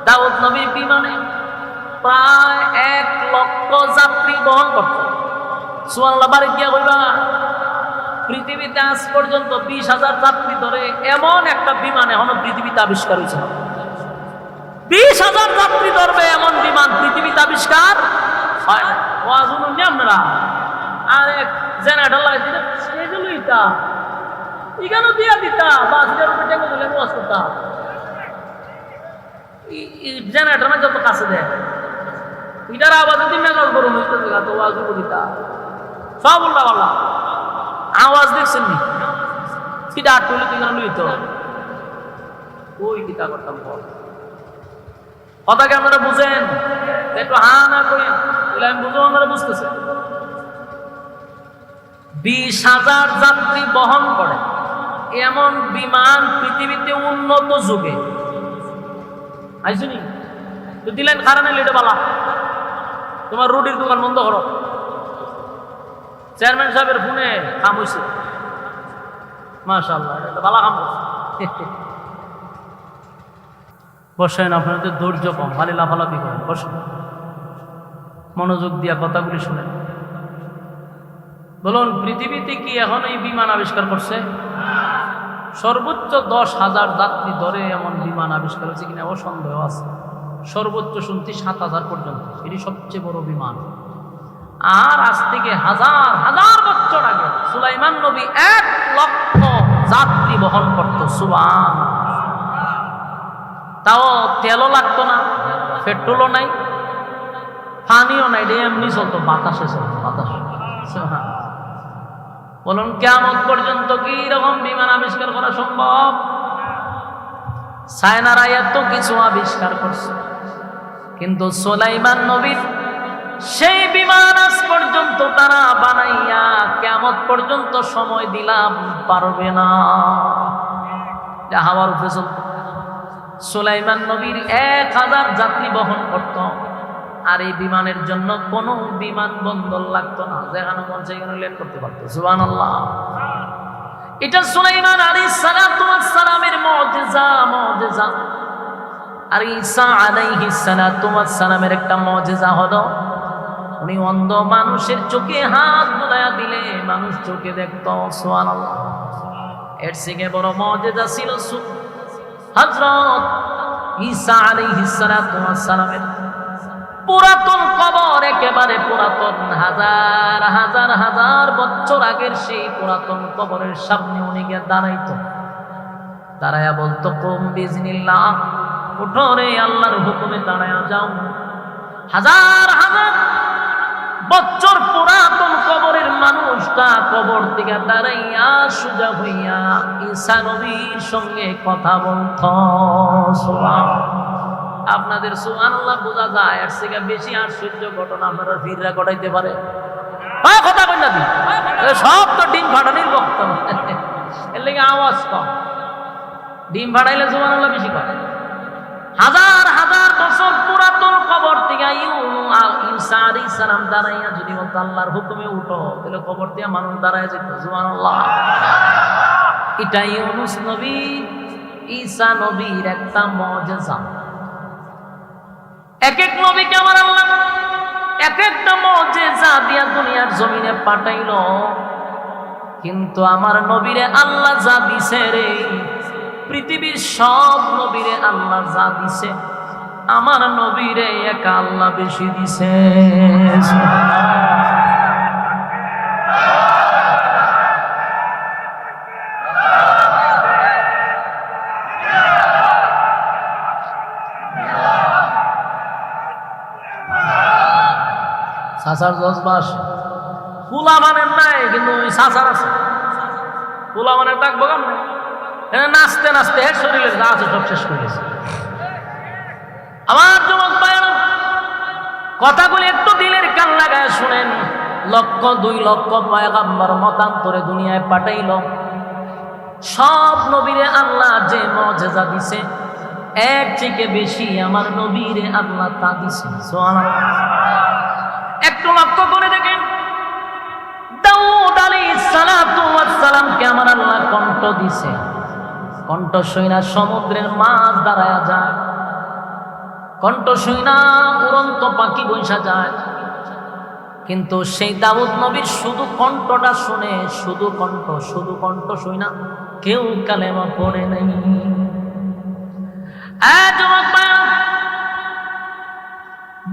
দাউদ নবীর বিমানে প্রায় 1 লক্ষ যাত্রী বহন করত। সুবহানাল্লাহ, বাড়ি গিয়া কইবা পৃথিবীতে আজ পর্যন্ত 20,000 যাত্রী ধরে এমন একটা বিমান এখনো পৃথিবীতে আবিষ্কার হয়েছে না। 20,000 যাত্রী ধরবে এমন বিমান পৃথিবীতে আবিষ্কার হয় না। ওয়াজুন আপনারা আরেক জেনারেটর লাগাই দিতে সেজুলইতা এখানেও দিয়া দিতা বাসের উপরে টেঙ্গো দিলে ওয়াজ করতা। জেনারেটর না যত কাছে দেয় এটার আওয়াজে দিন মেজাজ গরম হইতে তো ওয়াজ দিতা সব উল্টা পাল্লা আওয়াজ দেখছেন নি কিটা আটলে তুই কেন লইতো ওই কিতা করতাম বল কথাকে আপনারা বুঝেন একটু হা না করেন আমি বুঝবো আপনারা বুঝতেছেন। 20,000 যাত্রী বহন করে এমন বিমান পৃথিবীতে উন্নত যুগে আইসুনি তো দিলেন কারণে লেটে বালা তোমার রুটির দোকান বন্ধ করো। চেয়ারম্যান সাহেবের ফোনে কাম হয়েছে, মাশাআল্লাহ এটা বালা কাম করছে। বসেন, আপনাদের ধৈর্য কম, খালি লাফালাফি করেন। বসেন, মনোযোগ দিয়া কথাগুলি শুনেন। বলুন, পৃথিবীতে কি এখন এই বিমান আবিষ্কার করছে? সর্বোচ্চ 10,000 যাত্রী ধরে এমন বিমান আবিষ্কার হয়েছে কিনা ও সন্দেহ আছে। সর্বোচ্চ শুনছি 7,000 পর্যন্ত, এটি সবচেয়ে বড় বিমান। আর আজ থেকে হাজার হাজার বছর আগে সুলাইমান নবী 1 লক্ষ যাত্রী বহন করত। সুবহান। তাও তেলও লাগতো না, পেট্রোলও নাই, পানিও নাই, এমনি চলতো, বাতাসে চলতো, বাতাস। বলুন, কিয়ামত পর্যন্ত কি রকম বিমান আবিষ্কার করা সম্ভব? চায়নারা এত কিছু আবিষ্কার করছে, কিন্তু সুলাইমান নবীর সেই বিমান আজ পর্যন্ত তারা বানাইয়া কিয়ামত পর্যন্ত সময় দিলাম পারবে না। হাওয়ার উপরে চলতো। সুলাইমান নবীর 1000 যাত্রী বহন করত, আর এই বিমানের জন্য কোনো বিমানবন্দর লাগতো না, যেখানে মন সেখানে ল্যান্ড করতে পারতো। সুবহানাল্লাহ। এটা সুলাইমান আলাইহিস সালাতু ওয়াস সালামের মুজিজা। মুজিজা। আর ঈসা আলাইহিস সালাতু ওয়াস সালামের একটা মুজিজা হলো, উনি অন্ধ মানুষের চোখে হাত বুলাইয়া দিলে মানুষ চোখে দেখতো। সুবহানাল্লাহ। এর থেকে বড় মুজিজা ছিল হযরত ঈসা আলাইহিস সালাতু ওয়াস সালামের পুরাতন কবর, একেবারে পুরাতন, হাজার হাজার হাজার বছর আগের সেই পুরাতন কবরের সামনে উনি গিয়ে দাঁড়াইতো। দাঁড়ায়া বলতো, কুম বিইজনিল্লাহ, উঠো রে আল্লাহর হুকুমে দাঁড়ায়া যাও। হাজার হাজার বছর পুরাতন কবরের মানুষটা কবর থেকে দাঁড়াইয়া সোজা হইয়া ঈসা নবীর সঙ্গে কথা বলতো। আপনাদের সুবহানাল্লাহ বোঝা যায়, এর থেকে বেশি আশ্চর্য ঘটনা আপনারা ফিররা ঘটাইতে পারে? কথা কই না, সব তো ডিম ফাটানির বক্তব্য, এর লেগে আওয়াজ কম। ডিম ফাটাইলে সুবহানাল্লাহ বেশি করে। হাজার হাজার বছর পুরাতন কবর থেকে ঈসা আলাইহিস সালাম দাঁড়াইয়া যদি বলতো আল্লাহর হুকুমে উঠো, তাহলে কবর থেকে মানুষ দাঁড়ায় যেত। সুবহানাল্লাহ। এটা ইউনুস নবী, ঈসা নবীর একটা মুজিজা। এক এক নবীকে আমার আল্লাহ এক একটা মুজিজা দিয়া দুনিয়ার জমিনে পাঠাইলো। কিন্তু আমার নবীরে আল্লাহ যা দিছে রে, পৃথিবীর সব নবীরে আল্লাহ যা দিছে, আমার নবীরে একা আল্লাহ বেশি দিছে। সাসার জজবাস ফুলা মানের নাই, কিন্তু ওই সাসার আছে। ফুলা মানের ডাকবো কেমন? নাচতে নাচতে হের শরীরের যা আছে সব শেষ করে গেছে। আমার যুবক ভাইরা, কথাগুলি একটু দিলের কান লাগায় শুনেন। 1,00,000 2 লক্ষ পয়গম্বর মতান্তরে দুনিয়ায় পাঠাইল। সব নবীরে আল্লাহ যে মুজিজা দিছে, এর থেকে বেশি আমার নবীরে আল্লাহ তা দিছে। সুবহানাল্লাহ। একটু লক্ষ্য করে দেখেন, দাউদ আলাইহিস সালাতু ওয়াস সালামকে আমার আল্লাহ কণ্ঠ দিছে। কণ্ঠ শুইনা সমুদ্রের মাছ দাঁড়ায়া যায়, কণ্ঠ শুইনা উড়ন্ত পাখি বৈশা যায়। কিন্তু সেই দাউদ নবীর শুধু কণ্ঠটা শুনে, শুধু কণ্ঠ শুইনা কেউ কালেমা পড়ে নাই।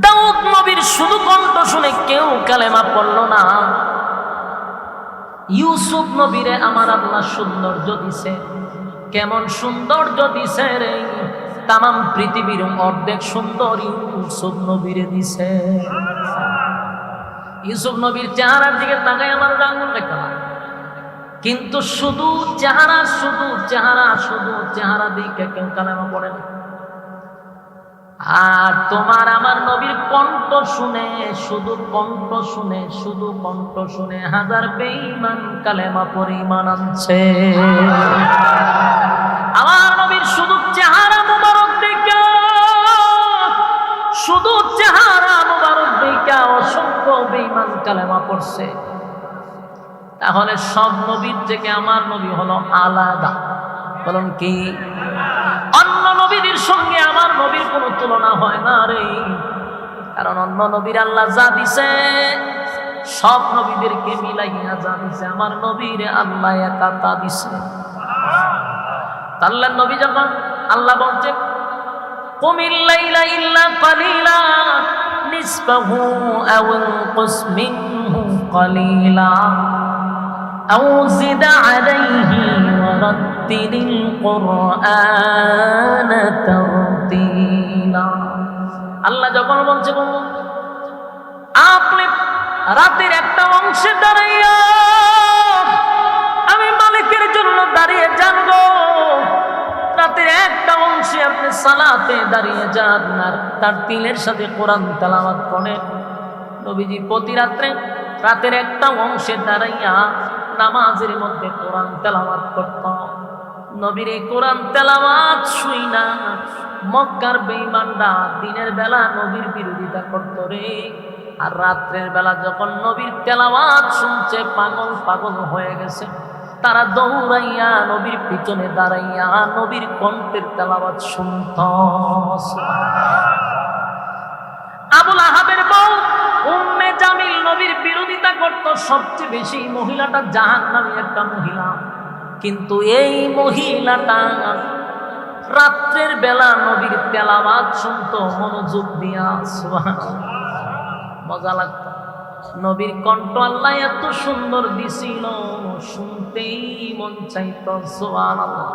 দাউদ নবীর শুধু কণ্ঠ শুনে কেউ কালেমা পড়ল না। ইউসুফ নবীরে আমার আল্লাহ সৌন্দর্য দিছে। কেমন সৌন্দর্য দিছে রে, তামাম পৃথিবীর অর্ধেক সুন্দর ইউসুফ নবীরে দিছে। ইউসুফ নবীর চেহারার দিকে তাকাই আমার আঙ্গুল রেখা, কিন্তু শুধু চেহারা দিকে কেউ কালেমা পড়ে না। আর তোমার আমার নবীর কণ্ঠ শুনে, শুধু কণ্ঠ শুনে হাজার বেঈমান কালেমা পড়ে ঈমান আনছে। আমার নবীর শুধু চেহারা মুবারক দেখা, অসংখ্য বেঈমান কালেমা পড়ছে। তাহলে সব নবীর থেকে আমার নবী হলো আলাদা। বলুন কি? অন্য নবীদের সঙ্গে আমার নবীর কোনো তুলনা হয় না রে। কারণ অন্য নবীর আল্লাহ যা দিছে, সব নবীদেরকে মিলাইয়া যা দিছে, আমার নবীর আল্লাহ একা তা দিছে। আল্লাহ নবী যখন আল্লাহ বলছে কুমিল লাইলা ইল্লা কালিলা নিসফাহু আও ইনকুস মিনহু কালিলা আও জিদ আলাইহি ওয়া রাত্তিলিল কুরআনা তারতিলা। আল্লাহ যখন বলছে আপনি রাতের একটা অংশে দাঁড়াইয়া আমি মালিকের জন্য দাঁড়িয়ে যান গো, রাতের একটা অংশে আপনি সালাতে দাঁড়িয়ে যান আর তার তিলের সাথে কোরআন তেলাওয়াত করেন। নবীজি প্রতি রাতের একটা অংশে দাঁড়াইয়া নামাজের মধ্যে কোরআন তেলাওয়াত করত। নবীর এই কোরআন তেলাওয়াত শুই না মক্কার বেঈমানরা দিনের বেলা নবীর বিরোধিতা করত রে, আর রাত্রের বেলা যখন নবীর তেলাওয়াত শুনছে পাগল হয়ে গেছে, তারা দৌড়াইয়া নবীর পিছনে দাঁড়াইয়া নবীর কণ্ঠের তেলাওয়াত শুনত। আবুল আহাবের বউ উম্মে জামিল নবীর বিরোধিতা করত সবচেয়ে বেশি। মহিলাটা জাহান্নামী একটা মহিলা, কিন্তু এই মহিলাটা রাত্রের বেলা নবীর তেলাওয়াত শুনতো মনোযোগ দিয়া। সুবহানাল্লাহ, মজা লাগতো। নবীর কণ্ঠ আল্লাহ এত সুন্দর দিছিল, শুনতেই মন চাইতো। সুবহানাল্লাহ।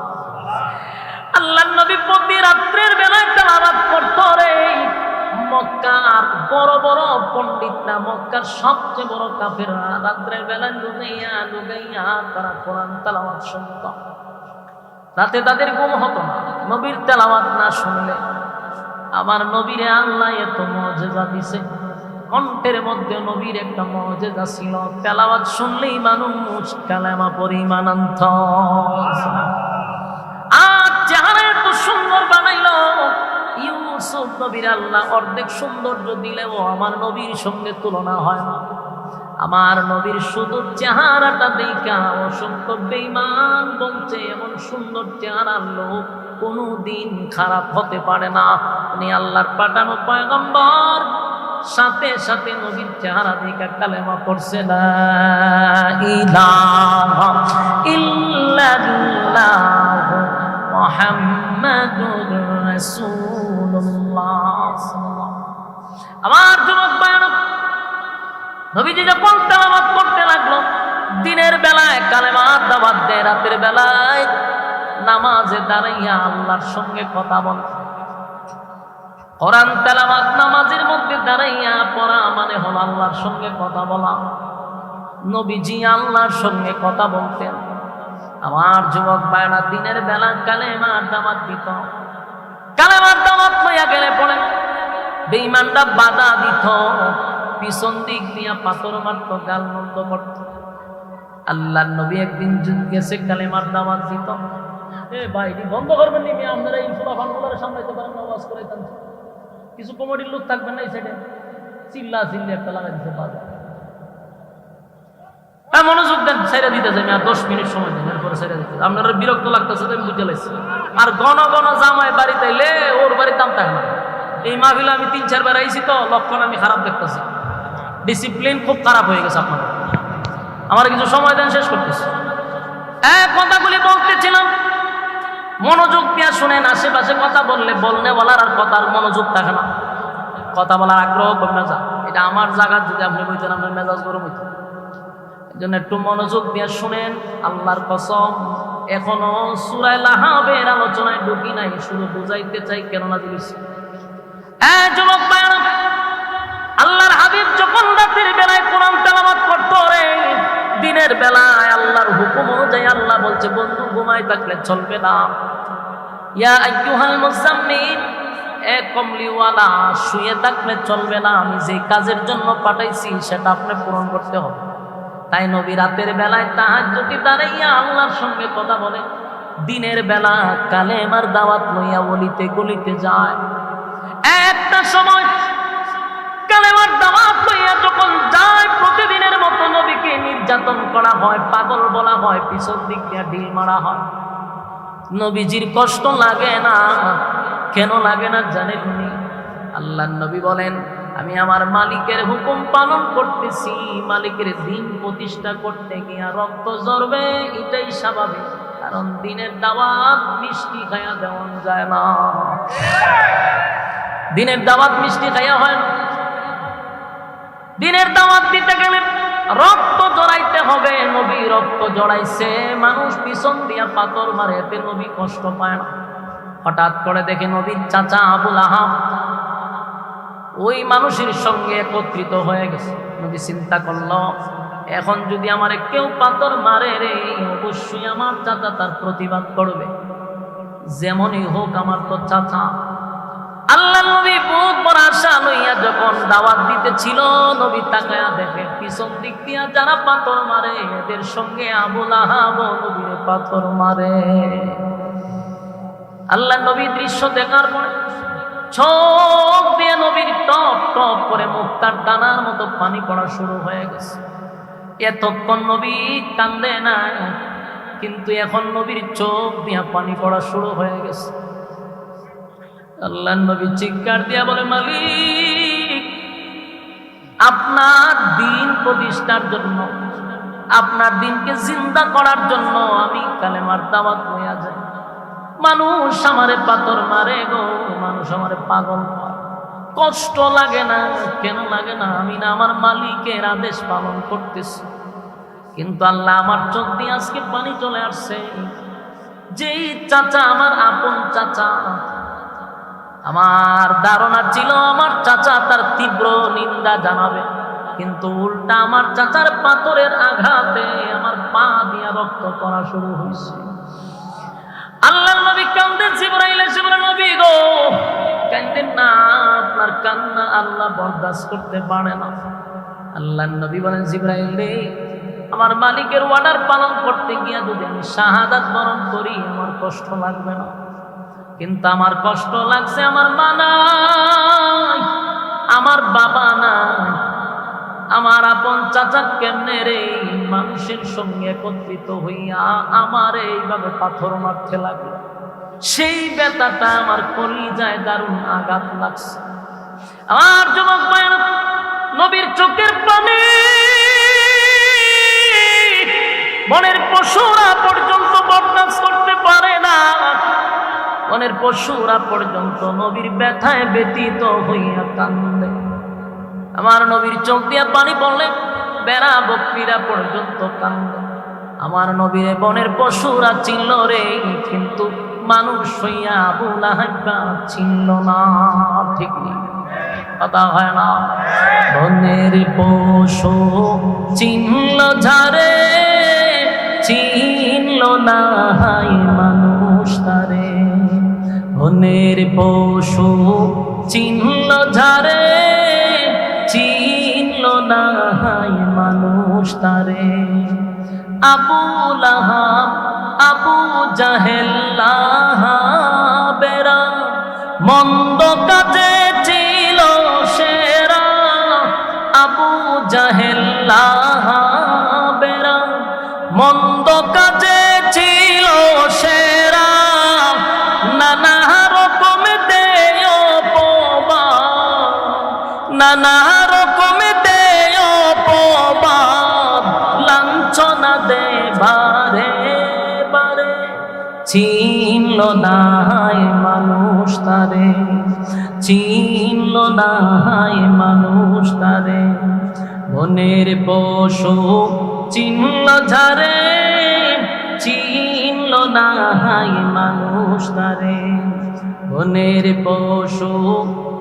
আল্লাহর নবী প্রতি রাত্রের বেলায় তেলাওয়াত করতো রে। মক্কার বড় বড় পণ্ডিতরা, মক্কার সবচেয়ে বড় কাফেররা রাত্রের বেলায় লুগাইয়া তারা কোরআন তেলাওয়াত শুনত। রাতে তাদের ঘুম হতো না নবীর তেলাওয়াত না শুনলে। আমার নবীরে আল্লাহ এত মুজিজা দিছে, কণ্ঠের মধ্যে নবীর একটা মুজিজা ছিল, তেলাওয়াত শুনলেই মানুষ কালেমা পড়ে ঈমান আনত। আর চেহারা এত সুন্দর বানাইলো ইউসুফ নবীর আল্লাহ অর্ধেক সৌন্দর্য দিলেও আমার নবীর সঙ্গে তুলনা হয় না। আমার নবীর শুধু চেহারাটা দেখা অসংখ্য বেঈমান বলছে এমন সুন্দর চেহারার লোক কোনোদিন খারাপ হতে পারে না। উনি আল্লাহর পাঠানো পয়গম্বর, সাথে সাথে নবীর চেহারা দেখে কালেমা পড়ছে, লা ইলাহা ইল্লাল্লাহু মুহাম্মাদুর রাসূলুল্লাহ। আমার যুবক ভাইরা, নবীজি যখন তেলাওয়াত করতে লাগলো, দিনের বেলায় কালেমার দাওয়াত দেয়, রাতের বেলায় নামাজে দাঁড়াইয়া আল্লাহর সঙ্গে কথা বলে। কোরআন তেলাওয়াত নামাজের মধ্যে দাঁড়াইয়া পড়া মানে হলো আল্লাহর সঙ্গে কথা বলা। নবীজি আল্লাহর সঙ্গে কথা বলতেন। আমার যুবক ভাইরা, দিনের বেলা কালেমার দাওয়াত দিত। কালেমার দাওয়াত লইয়া গেলে পড়ে বেঈমানরা বাধা দিত, পিছন দিক দিয়া পাথর মারত, গাল মন্দ করত। আল্লাহর নবী একদিন গেছে কালেমার দাওয়াত দিত। ভাই বন্ধ করবেন নি, আপনারা এই ফুলাফানগুলোর সামলাইতে পারেন না, ওয়াজ করাইতেন। কিছু কমিটির লোক থাকবেন না এই সাইডে, চিল্লা চিল্লি একটা লাগাই দিতে পারবে। মনোযোগ দেন, ছেড়ে দিতে যাই, আর 10 মিনিট সময় দেন, এরপরে ছেড়ে দিতে। আপনারা বিরক্ত লাগতেছে, আমি বুঝে লাগছি। আর ঘন ঘন জামাই বাড়িতে এলে ওর বাড়ির দাম থাকে না। এই মাহফিলে আমি 3-4 বার আইছি, তো লক্ষণ আমি খারাপ দেখতেছি। ডিসিপ্লিন খুব খারাপ হয়ে গেছে আপনার। আমার কিছু সময় দেন, শেষ করতেছি। কথাগুলি বলতেছিলাম, মনোযোগ দিয়ে শুনেন। আশেপাশে কথা বললে বলনে বলার আর কথার মনোযোগ থাকে না, কথা বলার আগ্রহ কমে যায়। এটা আমার জায়গা, যদি আপনি বলতেন আপনার মেজাজ গরম হইত। এই জন্য একটু মনোযোগ দিয়ে শুনেন। আল্লাহর কসম, এখনো সূরা লাহাবের আলোচনায় ঢুকি নাই, শুধু বুঝাইতে চাই কেন না দিয়েছি। যুবক ভাইরা, আল্লাহর হাবিব যখন রাতের বেলায় কোরআন তেলাওয়াত করত, রে দিনের বেলায় আল্লাহর হুকুম অনুযায়ী আল্লাহ বলছে, বন্ধু ঘুমাই থাকলে চলবে না। ইয়া আইয়ুহাল মুজাম্মিল, কমলিওয়ালা, শুয়ে থাকলে চলবে না। আমি যে কাজের জন্য পাঠাইছি সেটা আপনি পূরণ করতে হবে। তাই নবী রাতের বেলায় তাহাজ্জুদে দাঁড়াইয়া আল্লাহর সঙ্গে কথা বলে, দিনের বেলা কালেমার দাওয়াত লইয়া অলিতে গলিতে যায়। একটা সময় কালেমার দাওয়াত লইয়া যখন যায়, প্রতিদিনের মতো নবীকে নির্যাতন করা হয়, পাগল বলা হয়, পিছন দিক দিয়ে ঢিল মারা হয়। নবীজির কষ্ট লাগে না। কেন লাগে না জানেননি? আল্লাহর নবী বলেন, আমি আমার মালিকের হুকুম পালন করতেছি, মালিকের দিন প্রতিষ্ঠা করতে গিয়া রক্ত ঝরবে, এটাই স্বাভাবিক। কারণ দিনের দাওয়াত মিষ্টি খাইয়া দেওয়া যায় না। দিনের দাওয়াত মিষ্টি খাইয়া হয় না। দিনের দাওয়াত দিতে গেলে রক্ত জড়াইতে হবে। নবী রক্ত জড়াইছে, মানুষ পিছন দিয়া পাথর মারে, এতে নবী কষ্ট পায় না। হঠাৎ করে দেখে নবীর চাচা আবু লাহাব ওই মানুষের সঙ্গে একত্রিত হয়ে গেছে। নবী চিন্তা করল, এখন যদি আমার কেউ পাথর মারে রে, অবশ্যই আমার চাচা তার প্রতিবাদ করবে, যেমনই হোক আমার তো চাচা। আল্লাহ নবী বহুত বড় আশা লইয়া যখন দাওয়াত দিতেছিল, নবী তাকায়া দেখে পিছন দিক দিয়া যারা পাথর মারে, এদের সঙ্গে আবু লাহাব নবীর পাথর মারে। আল্লাহ নবী দৃশ্য দেখার পরে চোখ দিয়ে নবীর টপ টপ করে মুক্তার টানার মতো পানি পড়া শুরু হয়ে গেছে। এতক্ষণ নবী কান্দে না, কিন্তু এখন নবীর চোখ দিয়ে পানি পড়া শুরু হয়ে গেছে। আল্লাহ নবী চিৎকার দিয়া বলে, মালিক, আপনার দিন প্রতিষ্ঠার জন্য, আপনার দিনকে জিন্দা করার জন্য আমি কালেমার দাওয়াত লইয়া যাই। মানুষ আমারে পাথর মারে গো, মানুষ আমারে পাগল করে, কষ্ট লাগে না? কেন লাগে না? আমি না আমার মালিকের আদেশ পালন করতেছি। কিন্তু আল্লাহ, আমার চোখ দিয়ে আজকে পানি চলে আসছে। যেই চাচা আমার আপন চাচা, আমার ধারণা ছিল আমার চাচা তার তীব্র নিন্দা জানাবে, কিন্তু উল্টা আমার চাচার পাথরের আঘাতে আমার পা দিয়া রক্ত পড়া শুরু হয়েছে। আল্লাহর নবী কান্দে, জিবরাইল এসে বলে, নবী গো কান্দেন না, আপনার কান্না আল্লাহ বরদাস্ত করতে পারে না। আল্লাহর নবী বলেন, জিবরাইল রে, আমার মালিকের অর্ডার পালন করতে গিয়া যদি আমি শাহাদাত বরণ করি আমার কষ্ট লাগবে না, কিন্তু আমার কষ্ট লাগছে আমার মা নাই, আমার বাবা নাই, আমার আপন চাচা কেমনে রে মানুষের সঙ্গে একত্রিত হইয়া আমার এইভাবে পাথর মারতে লাগলো। সেই ব্যথাটা আমার কলিজায় দারুণ আঘাত লাগছে। আমার যুবক ভাইরা, নবীর চোখের পানি বনের পশুরা পর্যন্ত বরদাস্ত করতে পারে না। বনের পশুরা পর্যন্ত নবীর ব্যথায় ব্যতীত হইয়া কান্দে। আমার নবীর চোখ দিয়া পানি পড়লে বেড়া বকরিরা পর্যন্ত কান্দে। আমার নবীর বনের পশুরা চিনল রে, কিন্তু মানুষ হইয়া আবু লাহাব চিনল না। ঠিক কথা হয় না? বনের পশু চিনল ঝারে, চিনল না হাই মানুষ তারে। বনের পশু চিনল ঝারে, চিনল না হাই মানুষ তারে। আবু লাহাব আবু জাহেল লাহাবেরা মন্দ কাজে ছিল সেরা। আবু জাহেল লাহাবেরা মন্দ কাজে ছিল সেরা। নানা রকম দেয় অপবাদ, নানা রকম দেয় অপবাদ, লাঞ্ছনা দে বারে বারে। চিনল না হায় মানুষ তারে, চিনল না হায় মানুষ তারে। বনের পশু চিনল ঝারে, চিনল না হায় মানুষ তারে। বনের পশু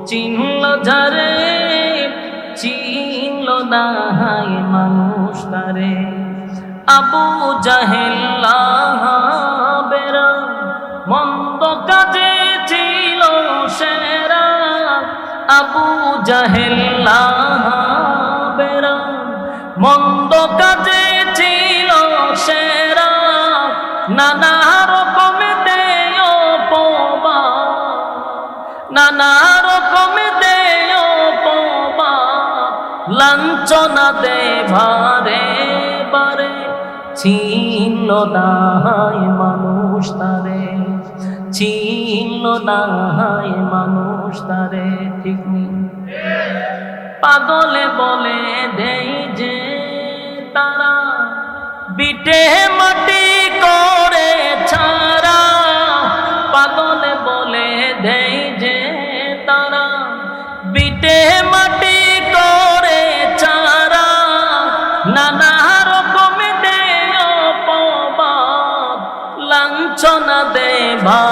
চিনল ঝারে, চিনল না হায় মানুষ তারে। আবু জাহেল লাহাবেরা মন্দ কাজে ছিল সেরা। আবু জাহেল লাহাবেরা মন্দ কাজে ছিল সেরা। নানা রকম দেয় অপবাদ, নানা রকম দেয় অপবাদ, লাঞ্ছনা দে ভারে বারে। চিনল না হায় মানুষ তারে, চিনল না হায় মানুষ তারে। ঠিক নেই? পাগলে বলে দেই যে তারা, বিটে মাটি করে ছাড়া। পাগলে বলে দেই যে তারা, বিটে মাটি করে ছাড়া। নানা রকম দেয় অপবাদ, লাঞ্ছনা দে ভা